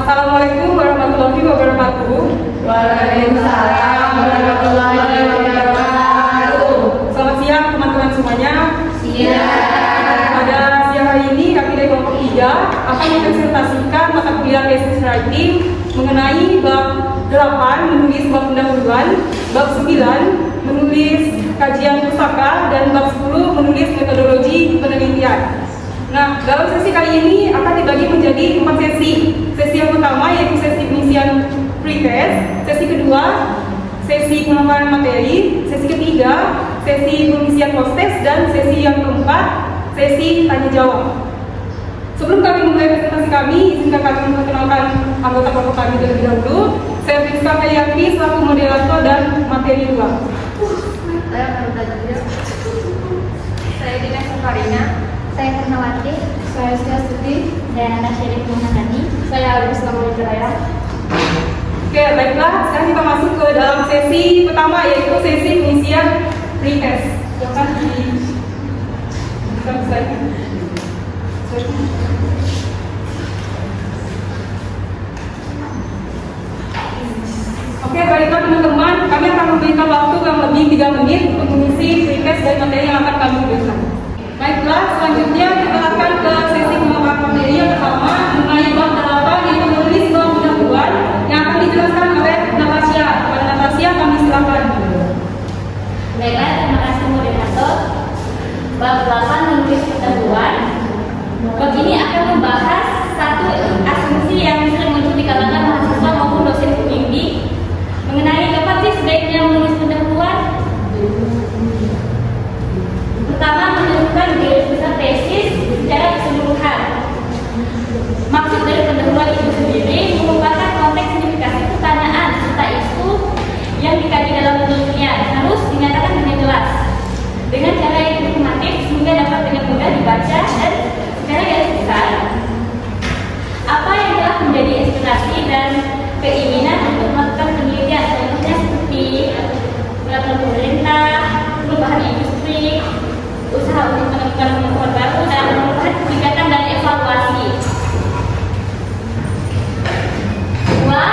Assalamualaikum warahmatullahi wabarakatuh. Waalaikumsalam warahmatullahi wabarakatuh. Selamat siang teman-teman semuanya. Siang. Pada siang hari ini kami dari kelompok 3 akan mempresentasikan mata kuliah thesis writing mengenai bab 8 menulis bab pendahuluan, bab 9 menulis kajian pusaka, dan bab 10 menulis metodologi penelitian. Nah, dalam sesi kali ini akan dibagi menjadi 4 sesi. Sesi yang pertama yaitu sesi pengisian pretest, sesi kedua sesi pemaparan materi, sesi ketiga sesi pengisian post-test, dan sesi yang keempat sesi tanya jawab. Sebelum kami memulai presentasi kami, izinkan kami memperkenalkan anggota kelompok kami terlebih dahulu. Saya Priska Kayati selaku moderator dan materi 2. Saya Dina Safarina. Saya Karnawati. Saya Siasuti. Saya Natasha Muhammadi. Saya Agus Namulidraya. Oke, baiklah. Sekarang kita masuk ke dalam sesi pertama, yaitu sesi pengisian pretest. Silakan di slide. Oke, baiklah teman-teman, kami akan memberikan waktu kurang lebih 3 menit untuk mengisi pretest dari materi yang akan kami berikan. Baiklah, selanjutnya kita akan ke sesi pemaparan materi yang pertama mengenai bab 8 yaitu menulis bab pendahuluan yang akan dijelaskan oleh Natasha. Kepada Natasha kami silakan. Baiklah, terima kasih moderator. Bab 8 menulis pendahuluan. Bab ini akan membahas satu asumsi yang sering muncul di kalangan mahasiswa maupun dosen pembimbing mengenai kapan sih sebaiknya menulis pendahuluan. Pertama, menentukan garis besar tesis secara keseluruhan. Maksud dari pendahuluan itu sendiri merupakan konteks signifikasi pertanyaan serta isu yang dikaji dalam penelitian harus dinyatakan dengan jelas dengan cara yang informatif sehingga dapat dengan mudah dibaca dan secara garis besar apa yang telah menjadi inspirasi dan keinginan untuk melakukan penelitian, contohnya seperti peraturan pemerintah, perubahan industri, usaha untuk menemukan pengetahuan baru, dan perubahan kebijakan dan evaluasi. Dua,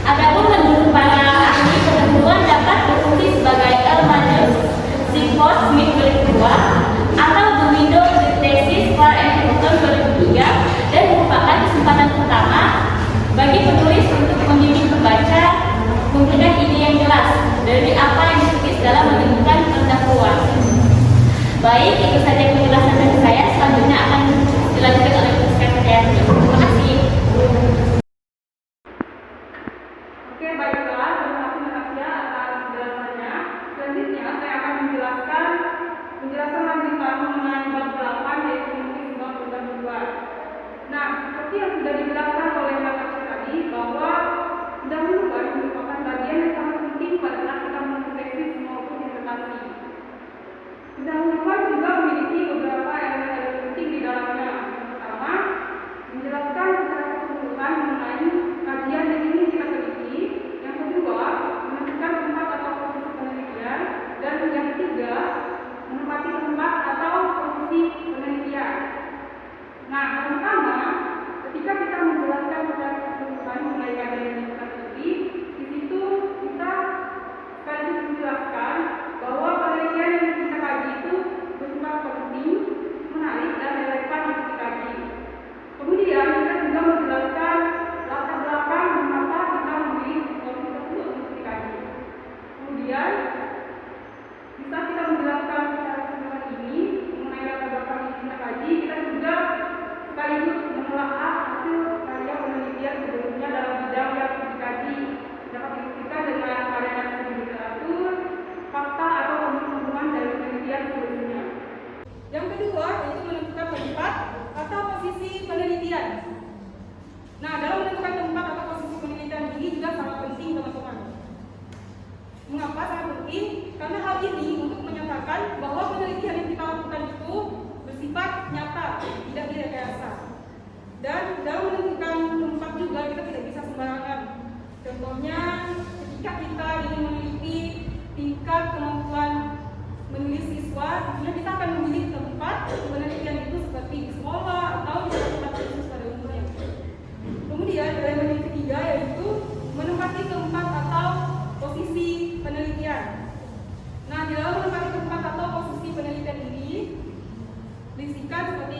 adapun menurut para ahli pendahuluan dapat berfungsi sebagai L-Majus, Sigford Smith 2002, atau The Window of the Thesis for Hamilton 2003, dan merupakan kesempatan pertama bagi penulis untuk membimbing pembaca memberikan ide yang jelas dari apa yang ditulis dalam menemukan pendahuluan. Baik, itu saja penjelasan dari saya. Selanjutnya akan dilanjutkan oleh Priska Kayati. Terima kasih. Oke, baiklah. Terima kasih Natasha atas penjelasannya. Selanjutnya saya akan menjelaskan lanjutan mengenai bab 8 yaitu menulis bab pendahuluan. Nah, seperti yang sudah dijelaskan oleh Natasha tadi bahwa pendahuluan merupakan bagian yang sangat penting pada saat kita menulis tesis maupun disertasi. Pendahuluan juga memiliki beberapa elemen penting di dalamnya. Yang pertama, menjelaskan secara keseluruhan mengenai kajian yang ingin kita teliti. Yang kedua, menentukan tempat atau posisi penelitian. Dan yang ketiga, menempati tempat atau posisi penelitian. Nah, yang pertama, ketika kita menjelaskan secara keseluruhan mengenai kajian yang kita teliti, di situ kita sekaligus menjelaskan bahwa penelitian yang kita kaji itu bersifat penting, menarik, dan relevan untuk dikaji. Kemudian kita juga menjelaskan latar belakang mengapa kita memilih topik tersebut untuk dikaji. Kemudian bisa kita menjelaskan secara keseluruhan ini mengenai latar belakang yang kita kaji, kita juga sekaligus menelaah hasil karya penelitian sebelumnya dalam bidang yang dikaji dapat dibuktikan dengan karya studi literatur, fakta atau pengumuman dari penelitian sebelumnya. Yang kedua yaitu menentukan tempat atau posisi penelitian. Nah, dalam menentukan tempat atau posisi penelitian ini juga sangat penting teman-teman. Mengapa sangat penting? Karena hal ini untuk menyatakan bahwa penelitian yang kita lakukan itu bersifat nyata, tidak direkayasa. Dan dalam menentukan tempat juga kita tidak bisa sembarangan. Contohnya, ketika kita ingin meneliti tingkat kemampuan menulis siswa, tentunya kita akan memilih tempat penelitian itu seperti di sekolah atau di tempat khusus pada umumnya. Kemudian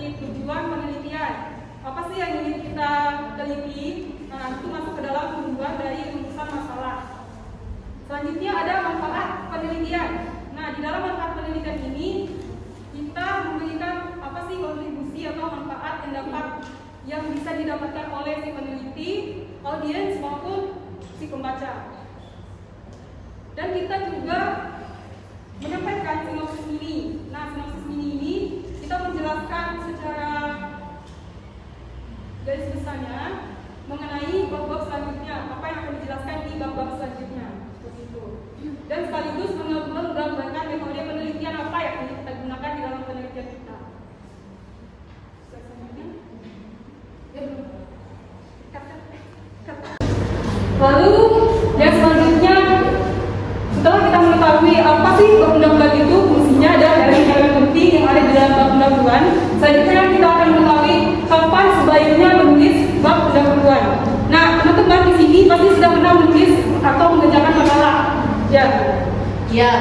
dari tujuan penelitian. Apa sih yang ingin kita teliti? Nah, itu masuk ke dalam tujuan dari rumusan masalah. Selanjutnya ada manfaat penelitian. Nah, di dalam manfaat penelitian ini kita memberikan apa sih kontribusi atau manfaat yang bisa didapatkan oleh si peneliti, audiens maupun si pembaca. Dan kita juga menyampaikan sinopsis mini. Nah, sinopsis mini ini kita menjelaskan secara garis besarnya mengenai bab-bab selanjutnya, apa yang akan dijelaskan di bab-bab selanjutnya, seperti itu. Dan sekaligus menggambarkan metode penelitian apa yang kita gunakan di dalam penelitian kita. Lalu yang selanjutnya, setelah kita mengetahui apa sih bab pendahuluan itu, fungsinya ada dari elemen penting yang ada di dalam bab pendahuluan. Selanjutnya kita akan mengetahui kapan sebaiknya menulis bab pendahuluan. Nah, teman-teman di sini pasti sudah pernah menulis atau mengerjakan makalah, ya? Ya.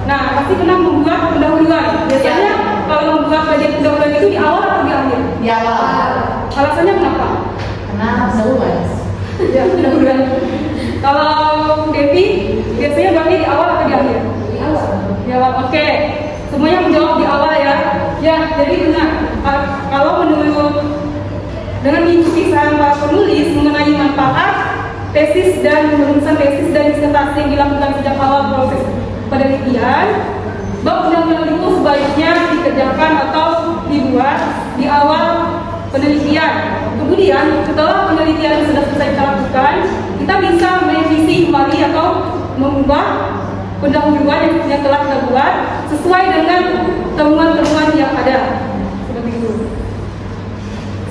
Nah, pasti pernah membuat pendahuluan. Biasanya kalau membuat kajian pendahuluan itu di awal atau di akhir? Di awal. Alasannya kenapa? Karena pendahuluan. Ya, pendahuluan. Kalau Devi, biasanya berarti di awal atau di akhir? Di awal. Di awal. Oke. Semuanya menjawab di awal ya. Ya, jadi benar. Kalau menurut dengan mengikuti saran para penulis mengenai manfaat tesis dan rumusan tesis dan disertasi yang dilakukan sejak awal proses penelitian, bab pendahuluan itu sebaiknya dikerjakan atau dibuat di awal penelitian. Kemudian setelah penelitian sudah selesai kita lakukan, kita bisa merevisi kembali atau mengubah pendahuluan yang telah kita buat sesuai dengan temuan-temuan yang ada. Seperti itu.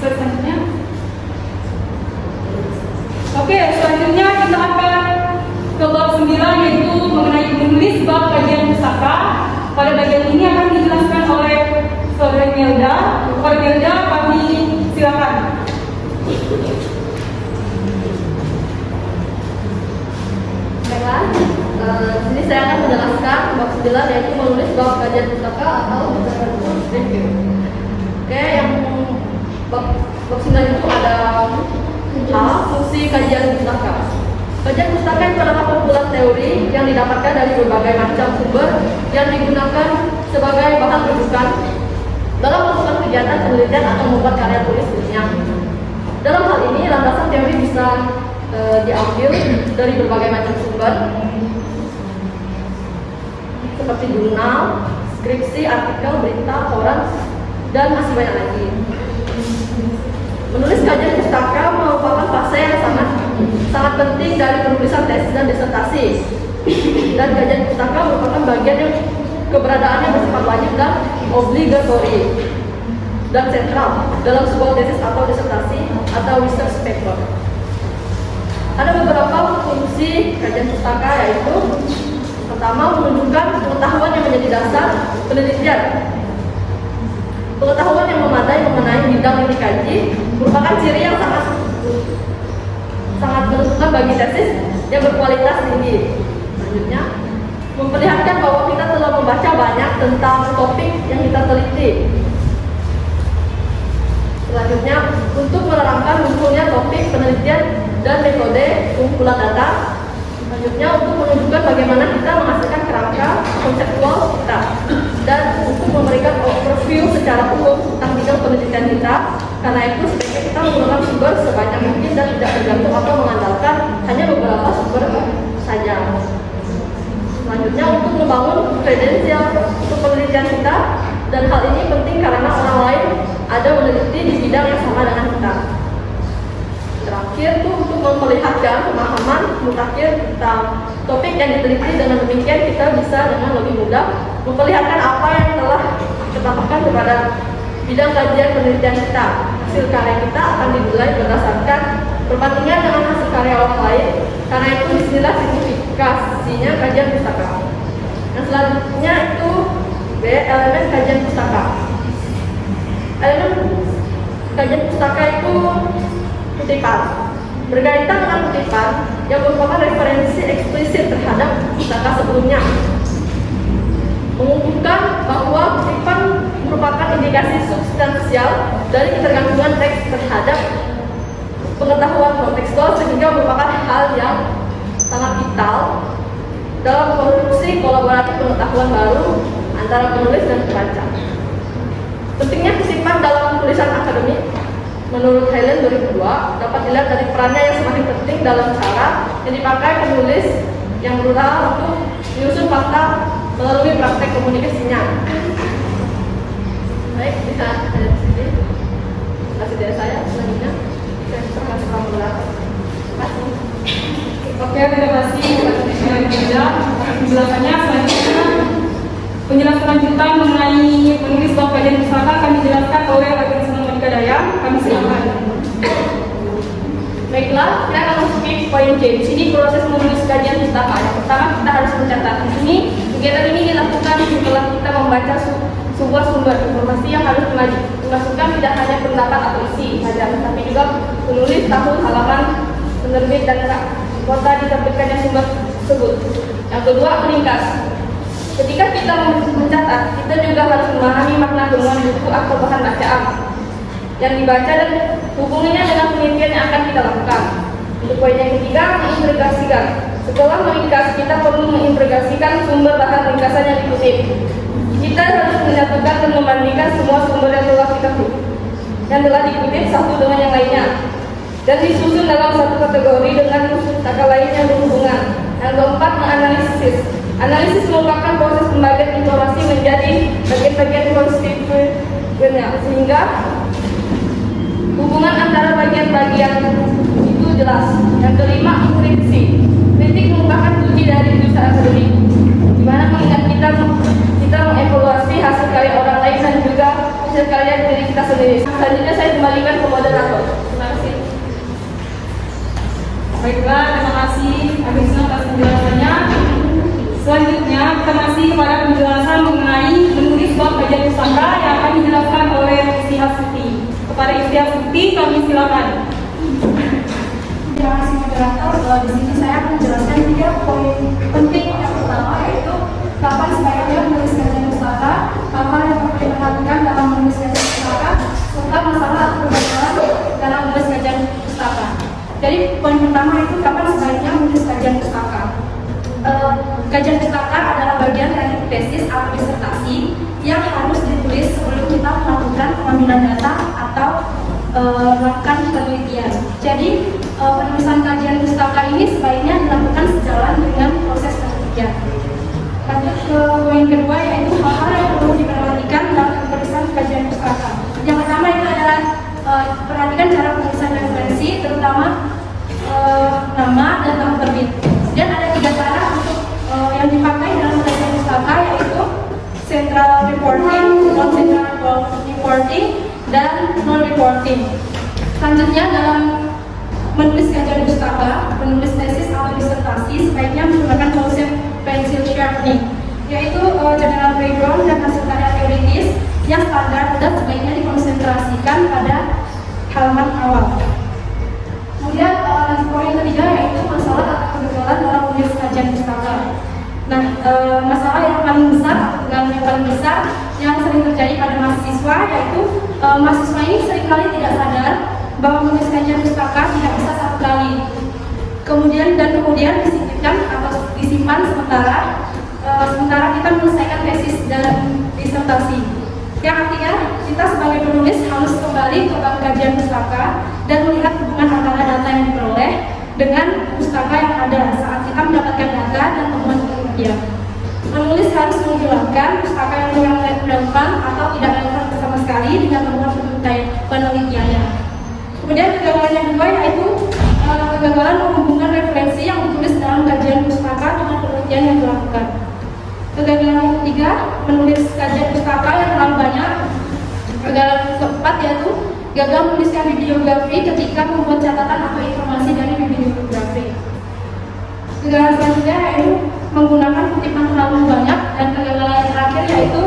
Selanjutnya. Oke, selanjutnya kita akan ke bab 9, yaitu mengenai menulis bab kajian pustaka. Pada bagian ini akan dijelaskan oleh Saudara Melda. Saudara Melda, kami silakan. Baiklah, di sini saya akan menjelaskan bab 9, yaitu menulis bab kajian pustaka atau review. Oke, yang bab 9 itu ada fungsi kajian pustaka. Kajian pustaka itu adalah kumpulan teori yang didapatkan dari berbagai macam sumber yang digunakan sebagai bahan rujukan dalam melakukan kegiatan penelitian atau membuat karya tulis ilmiah. Dalam hal ini, landasan teori bisa diambil dari berbagai macam sumber seperti jurnal, skripsi, artikel, berita, koran, dan masih banyak lagi. Menulis kajian pustaka merupakan fase yang sangat penting dari penulisan tesis dan disertasi. Dan kajian pustaka merupakan bagian yang keberadaannya bersifat wajib dan obligatory dan sentral dalam sebuah tesis atau disertasi atau research paper. Ada beberapa fungsi kajian pustaka, yaitu pertama, menunjukkan pengetahuan yang menjadi dasar penelitian. Pengetahuan yang memadai mengenai bidang yang dikaji merupakan ciri yang sangat menentukan bagi tesis yang berkualitas tinggi. Selanjutnya, memperlihatkan bahwa kita telah membaca banyak tentang topik yang kita teliti. Selanjutnya, untuk menerangkan munculnya topik penelitian dan metode kumpulan data. Selanjutnya, untuk menunjukkan bagaimana kita menghasilkan kerangka konseptual kita, dan untuk memberikan overview secara umum tentang bidang penelitian kita. Karena itu sebaiknya kita menggunakan sumber sebanyak mungkin dan tidak tergantung atau mengandalkan hanya beberapa sumber saja. Selanjutnya, untuk membangun kredensial untuk penelitian kita, dan hal ini penting karena orang lain ada meneliti di bidang yang sama dengan kita. Terakhir itu untuk memperlihatkan pemahaman mutakhir tentang topik yang diteliti. Dengan demikian kita bisa dengan lebih mudah memperlihatkan apa yang telah kita tambahkan kepada bidang kajian penelitian kita. Hasil karya kita akan dinilai berdasarkan perbandingan dengan hasil karya orang lain. Karena itu disinilah signifikasinya kajian pustaka. Yang selanjutnya itu B, elemen kajian pustaka. Elemen kajian pustaka itu kutipan. Berkaitan dengan kutipan yang merupakan referensi eksplisit terhadap pustaka sebelumnya. Mengumpulkan bahwa kutipan merupakan indikasi substansial dari ketergantungan teks terhadap pengetahuan kontekstual, sehingga merupakan hal yang sangat vital dalam konstruksi kolaboratif pengetahuan baru antara penulis dan pembaca. Pentingnya kesimpan dalam tulisan akademik menurut Helen 2002 dapat dilihat dari perannya yang semakin penting dalam cara yang dipakai penulis yang berusaha untuk menyusun fakta melalui praktek komunikasinya. Baik, bisa ada di sini. Terima kasih dari saya. Selanjutnya saya serahkan ke kamu. Terima kasih. Oke, terima kasih penjelasannya. Selanjutnya penjelasan lanjutan mengenai penulis bab kajian pustaka kami jelaskan oleh Organisasi Monika Dayang. Kami silakan. Baiklah, saya akan memasuki poin C. Di sini proses menulis kajian pustaka. Yang pertama kita harus mencatat. Di sini kegiatan ini dilakukan setelah kita membaca sebuah sumber informasi yang harus dimasukkan tidak hanya pendapat atau isi saja, tapi juga penulis, tahun, halaman, penerbit dan kota diterbitkannya sumber tersebut. Yang kedua, meringkas. Ketika kita mencatat, kita juga harus memahami makna gabungan buku atau bahan bacaan yang dibaca dan hubungannya dengan penelitian yang akan kita lakukan. Untuk poin yang ketiga, mengintegrasikan. Setelah meringkas, kita perlu mengintegrasikan sumber bahan ringkasan yang dikutip. Kita harus menyatukan dan membandingkan semua sumber yang telah dikutip satu dengan yang lainnya, dan disusun dalam satu kategori dengan pustaka lain yang berhubungan. Yang keempat, menganalisis. Analisis merupakan proses pembagian informasi menjadi bagian-bagian konstituennya, sehingga hubungan antara bagian-bagian itu jelas. Yang kelima, kritik. Kritik merupakan kunci dari jurusan akademik, di mana mengingat kita mengevaluasi hasil karya orang lain dan juga hasil karya diri kita sendiri. Selanjutnya saya kembalikan ke moderator. Terima kasih. Baiklah, terima kasih atas penjelasannya. Selanjutnya kita masih pada penjelasan mengenai menulis bab kajian pustaka yang akan dijelaskan oleh Isti Hasuti. Kepada Isti Hasuti kami silakan. Terima kasih moderator. Di sini saya akan menjelaskan 3 poin penting. Yang pertama yaitu kapan sebaiknya menulis kajian pustaka, apa yang perlu diperhatikan dalam menulis kajian pustaka, serta masalah atau permasalahan dalam menulis kajian pustaka. Jadi poin pertama itu kapan sebaiknya menulis kajian pustaka. Kajian pustaka adalah bagian dari tesis atau disertasi yang harus ditulis sebelum kita melakukan pengambilan data atau melakukan penelitian. Jadi penulisan kajian pustaka ini sebaiknya dilakukan sejalan dengan proses penelitian. Lanjut ke poin kedua yaitu hal-hal yang perlu diperhatikan dalam penulisan kajian pustaka. Yang pertama itu adalah perhatikan cara penulisan referensi, terutama nama dan tahun terbit. Dan ada 3 cara untuk yang dipakai dalam kajian pustaka yaitu central reporting, non-central reporting, dan non-reporting. Selanjutnya dalam menulis kajian pustaka, penulis tesis atau disertasi sebaiknya menggunakan konsep pencil sharpening, yaitu general background dan hasil karya teoritis yang standar dan sebaiknya dikonsentrasikan pada halaman awal. Kemudian poin ketiga yaitu masalah atau kegagalan dalam menulis kajian pustaka. Nah, masalah yang paling besar atau kegagalan yang paling besar yang sering terjadi pada mahasiswa yaitu mahasiswa ini seringkali tidak sadar bahwa menulis kajian pustaka tidak bisa satu kali. Kemudian disisipkan atau disimpan sementara kita menyelesaikan tesis dan disertasi. Yang artinya kita sebagai penulis harus kembali ke bab kajian pustaka dan melihat hubungan antara data yang diperoleh dengan pustaka yang ada saat kita mendapatkan data dan temuan penelitian. Penulis harus menghilangkan pustaka yang kurang relevan atau tidak relevan sama sekali dengan temuan penelitiannya. Kemudian kegagalan yang kedua yaitu kegagalan menghubungkan referensi yang ditulis dalam kajian pustaka dengan penelitian yang dilakukan. Kegagalan yang ketiga, menulis kajian pustaka yang terlalu banyak. Kegagalan keempat yaitu gagal menuliskan bibliografi ketika membuat catatan atau informasi dari bibliografi. Kegagalan selanjutnya yaitu menggunakan kutipan terlalu banyak, dan kegagalan yang terakhir yaitu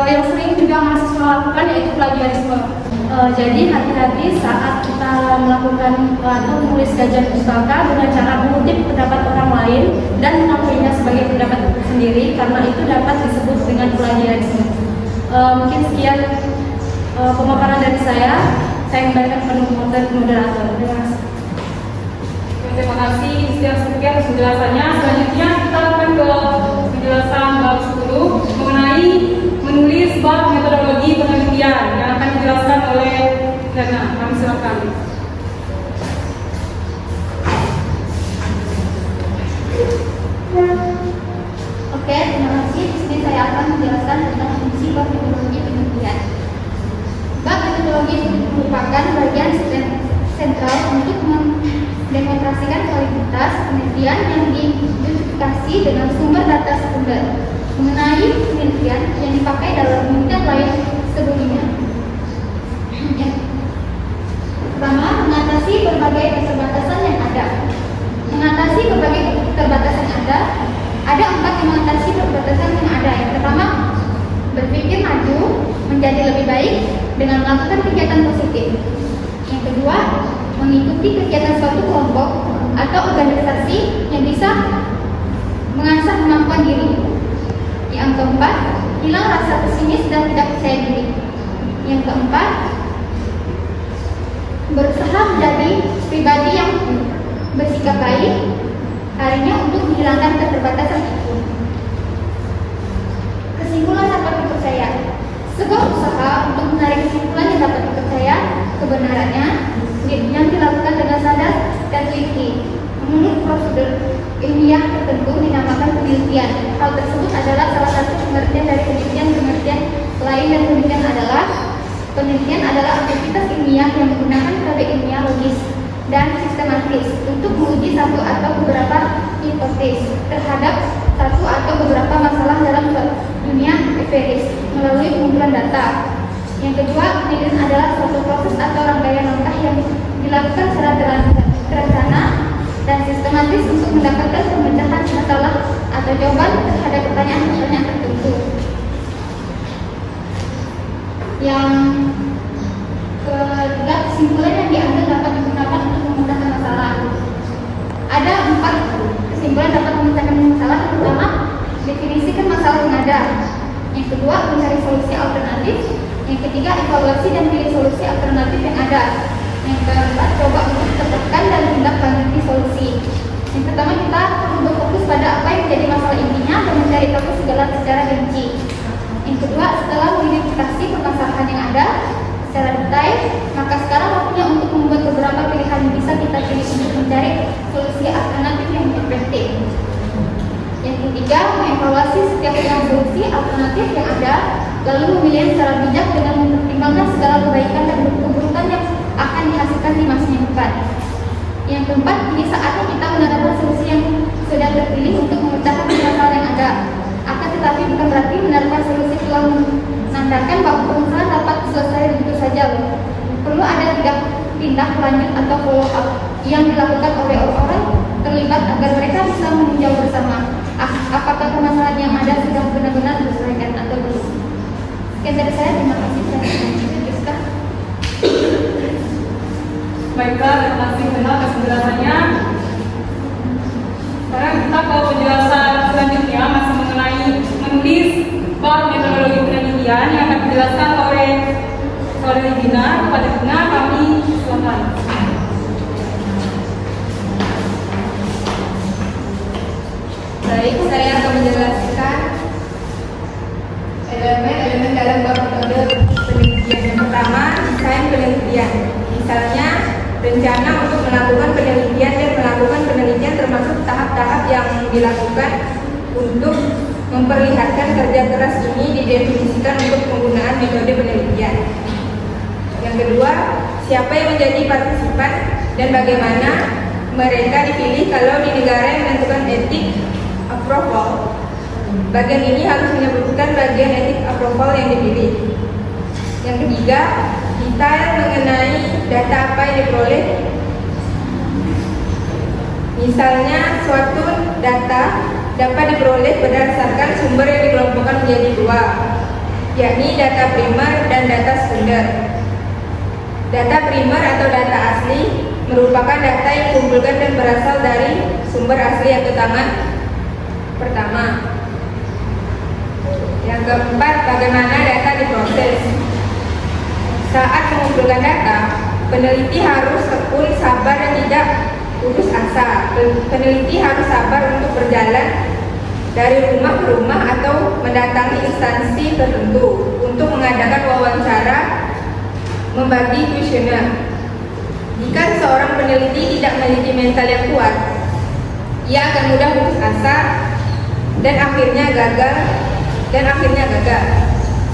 yang sering juga mahasiswa lakukan yaitu plagiarisme. Jadi hati-hati saat kita melakukan atau menulis kajian pustaka dengan cara mengutip pendapat orang lain dan mengakuinya sebagai pendapat sendiri, karena itu dapat disebut dengan plagiarisme. Mungkin sekian pemaparan dari saya. Saya kembalikan penuh moderator. Terima kasih. Terima kasih sekian penjelasannya. Selanjutnya kita akan ke penjelasan bab 10 mengenai menulis bab metodologi penelitian yang akan dijelaskan oleh Dana. Kami silakan. Oke, terima kasih. Di sini saya akan menjelaskan tentang fungsi bab metodologi penelitian. Bab metodologi merupakan bagian sentral untuk mendemonstrasikan kualitas penelitian yang diidentifikasi dengan sumber data sekunder mengenai penelitian yang dipakai dalam penelitian lain sebelumnya. Pertama, mengatasi berbagai keterbatasan yang ada. Mengatasi berbagai keterbatasan yang ada 4 yang mengatasi keterbatasan yang ada. Yang pertama, berpikir maju menjadi lebih baik dengan melakukan kegiatan positif. Yang kedua, mengikuti kegiatan suatu kelompok atau organisasi yang bisa mengasah kemampuan diri. Yang keempat, hilang rasa pesimis dan tidak percaya diri. Yang keempat, berusaha menjadi pribadi yang bersikap baik harinya untuk menghilangkan keterbatasan itu. Kesimpulan dapat dipercaya. Sebuah usaha untuk menarik kesimpulan yang dapat dipercaya kebenarannya yang dilakukan dengan sadar dan teliti menurut prosedur ilmiah tertentu dinamakan penelitian. Hal tersebut adalah salah satu pengertian dari penelitian. Pengertian lain dan penelitian adalah aktivitas ilmiah yang menggunakan metode ilmiah logis dan sistematis untuk menguji satu atau beberapa hipotesis terhadap satu atau beberapa masalah dalam dunia empiris melalui pengumpulan data. Yang kedua, penelitian adalah suatu proses atau rangkaian langkah yang dilakukan secara terencana dan sistematis untuk mendapatkan pemecahan masalah atau jawaban terhadap pertanyaan-pertanyaan tertentu. Yang ketiga, kesimpulan yang diambil dapat digunakan untuk memecahkan masalah. Ada 4 kesimpulan dapat memecahkan masalah. Yang pertama, definisikan masalah yang ada. Yang kedua, mencari solusi alternatif. Yang ketiga, evaluasi dan pilih solusi alternatif yang ada. Yang keempat, coba untuk tetapkan dan tindak lanjuti solusi. Yang pertama, kita perlu berfokus pada apa yang menjadi masalah intinya dan mencari tahu segala secara rinci. Yang kedua, setelah mengidentifikasi permasalahan yang ada secara detail, maka sekarang waktunya untuk membuat beberapa pilihan yang bisa kita pilih untuk mencari solusi alternatif yang efektif. Yang ketiga, mengevaluasi setiap solusi alternatif yang ada, lalu memilih secara bijak dengan mempertimbangkan segala kebaikan dan keburukan yang akan dihasilkan di masa depan. Yang keempat, ini saatnya kita menerapkan solusi yang sudah terpilih untuk memecahkan masalah yang ada. Akan tetapi bukan berarti menerapkan solusi telah menandakan bahwa permasalahan dapat selesai begitu saja. Perlu ada tindak lanjut atau follow up yang dilakukan oleh orang-orang terlibat agar mereka bisa meninjau bersama apakah permasalahan yang ada sudah benar-benar diselesaikan atau belum. Sekian dari saya, terima kasih. Baiklah, terima kasih Dana atas penjelasannya. Sekarang kita ke penjelasan selanjutnya masih mengenai menulis bab metodologi penelitian yang akan dijelaskan oleh Dina. Kepada Dina kami silakan. Baik, saya akan menjelaskan elemen-elemen dalam bab metode penelitian. Yang pertama, desain penelitian. Misalnya, rencana untuk melakukan penelitian dan melakukan penelitian termasuk tahap-tahap yang dilakukan untuk memperlihatkan kerja keras ini didefinisikan untuk penggunaan metode penelitian. Yang kedua, siapa yang menjadi partisipan dan bagaimana mereka dipilih kalau di negara yang menentukan etik approval. Bagian ini harus menyebutkan bagian etik approval yang dipilih. Yang ketiga, detail mengenai data apa yang diperoleh. Misalnya, suatu data dapat diperoleh berdasarkan sumber yang dikelompokkan menjadi 2, yakni data primer dan data sekunder. Data primer atau data asli merupakan data yang dikumpulkan dan berasal dari sumber asli atau tangan pertama. Yang keempat, bagaimana data diproses. Saat mengumpulkan data, peneliti harus tekun, sabar, dan tidak putus asa. Peneliti harus sabar untuk berjalan dari rumah ke rumah atau mendatangi instansi tertentu untuk mengadakan wawancara, membagi kuesioner. Jika seorang peneliti tidak memiliki mental yang kuat, ia akan mudah putus asa dan akhirnya gagal.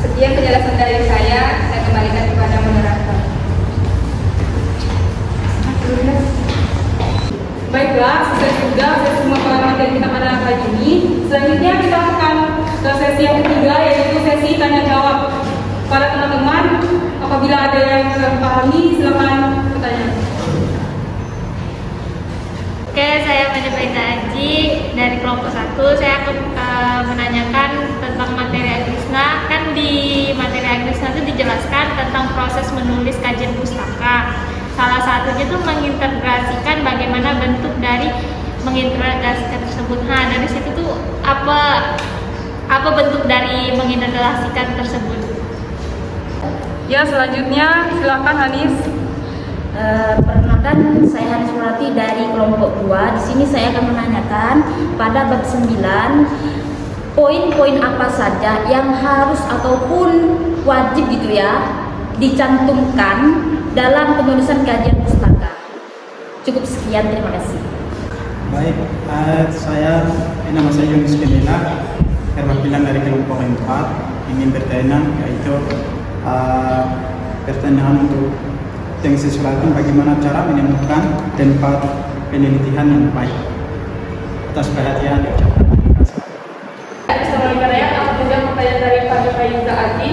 Sekian penjelasan dari saya kembalikan kepada moderator. Baiklah, selesai sudah semua pengalaman yang kita pada kali ini. Selanjutnya kita akan ke sesi yang ketiga, yaitu sesi tanya jawab. Para teman-teman, apabila ada yang kurang pahami, silakan bertanya. Oke, saya Maida Aji dari kelompok 1. Saya akan menanyakan tentang materi Agrisna. Kan di materi Agrisna itu dijelaskan tentang proses menulis kajian pustaka. Salah satunya itu mengintegrasikan bagaimana bentuk dari mengintegrasikan tersebut. Nah, dari situ tuh apa bentuk dari mengintegrasikan tersebut? Ya, selanjutnya silakan Hanis. Perkenalkan, saya Hanis Murati dari kelompok 2. Di sini saya akan menanyakan pada bab 9 poin-poin apa saja yang harus ataupun wajib gitu ya dicantumkan dalam penulisan kajian pustaka. Cukup sekian, terima kasih. Baik, nama saya Yunus Kemila, perwakilan dari kelompok 4, ingin bertanya yaitu pertanyaan untuk tesis selatan, bagaimana cara menemukan tempat penelitian yang baik. Atas perhatian diucapkan terima kasih. Assalamualaikum, aku menjawab pertanyaan dari Pak Faiza Adi.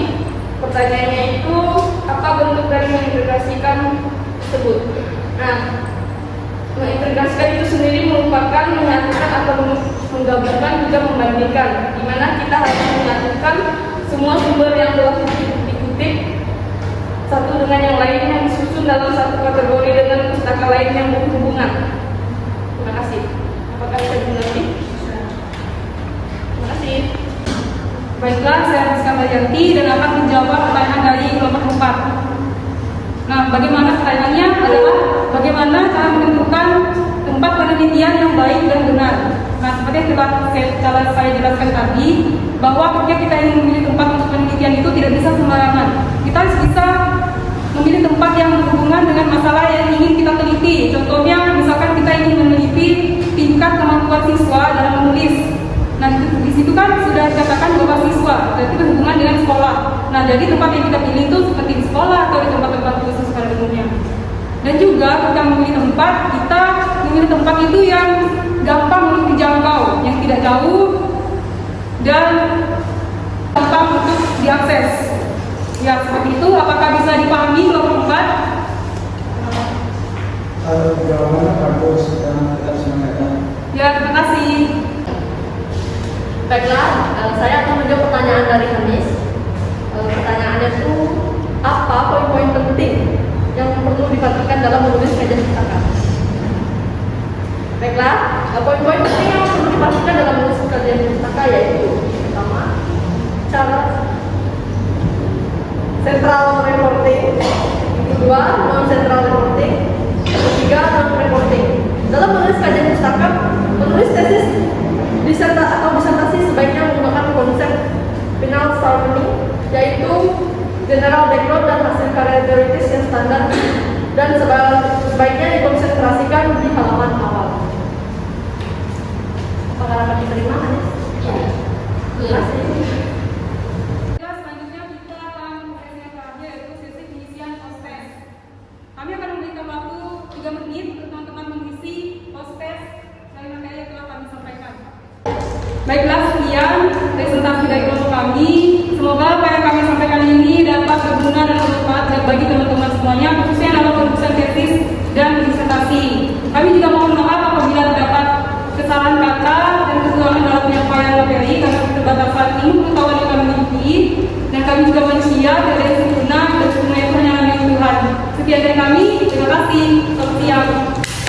Pertanyaannya itu, apa bentuk dari mengintegrasikan tersebut? Nah, mengintegrasikan itu sendiri merupakan menyatukan atau menggabungkan juga membandingkan, di mana kita harus menyatukan semua sumber yang telah dikutip satu dengan yang lain yang disusun dalam satu kategori dengan pustaka lain yang berhubungan. Terima kasih. Apakah bisa dimengerti? Terima kasih. Baiklah, saya Rizka Maryanti dan akan menjawab pertanyaan dari kelompok 4. Nah, bagaimana pertanyaannya adalah bagaimana cara menentukan tempat penelitian yang baik dan benar. Nah, seperti yang telah saya jelaskan tadi, bahwa ketika kita ingin memilih tempat untuk penelitian itu tidak bisa sembarangan. Kita harus bisa memilih tempat yang berhubungan dengan masalah yang ingin kita teliti. Contohnya, misalkan kita ingin meneliti tingkat kemampuan siswa dalam menulis. Nah, di situ kan sudah dikatakan bahwa siswa, berarti berhubungan dengan sekolah. Nah, jadi tempat yang kita pilih itu seperti di sekolah atau di tempat-tempat khusus pada umumnya. Dan juga ketika memilih tempat, kita memilih tempat itu yang gampang untuk dijangkau, yang tidak jauh dan gampang untuk diakses. Ya, seperti itu. Apakah bisa dipahami kelompok 4? Jawabannya bagus dan tetap semangat. Ya, terima kasih. Baiklah, saya akan menjawab pertanyaan dari Hanis. Pertanyaannya itu, apa poin-poin penting yang perlu diperhatikan dalam menulis kajian pustaka? Baiklah, poin-poin penting yang perlu diperhatikan dalam menulis kajian pustaka yaitu pertama, cara central reporting, kedua, non-central reporting, ketiga, non-reporting. Dalam menulis kajian pustaka, menulis tesis disertasi sebaiknya menggunakan konsep final summary, yaitu general background dan hasil karya teoritis yang standar, dan sebaiknya dikonsentrasikan di halaman awal. Apakah dapat diterima, Hanis? Terima kasih. Selanjutnya kita akan sesi yang terakhir, yaitu sesi pengisian post-test. Kami akan memberikan waktu 3 menit untuk teman-teman mengisi post-test dari materi yang telah kami sampaikan. Baiklah, sekian presentasi dari kelompok kami. Semoga apa yang kami sampaikan ini dapat berguna dan bermanfaat bagi teman-teman semuanya, khususnya dalam penulisan tesis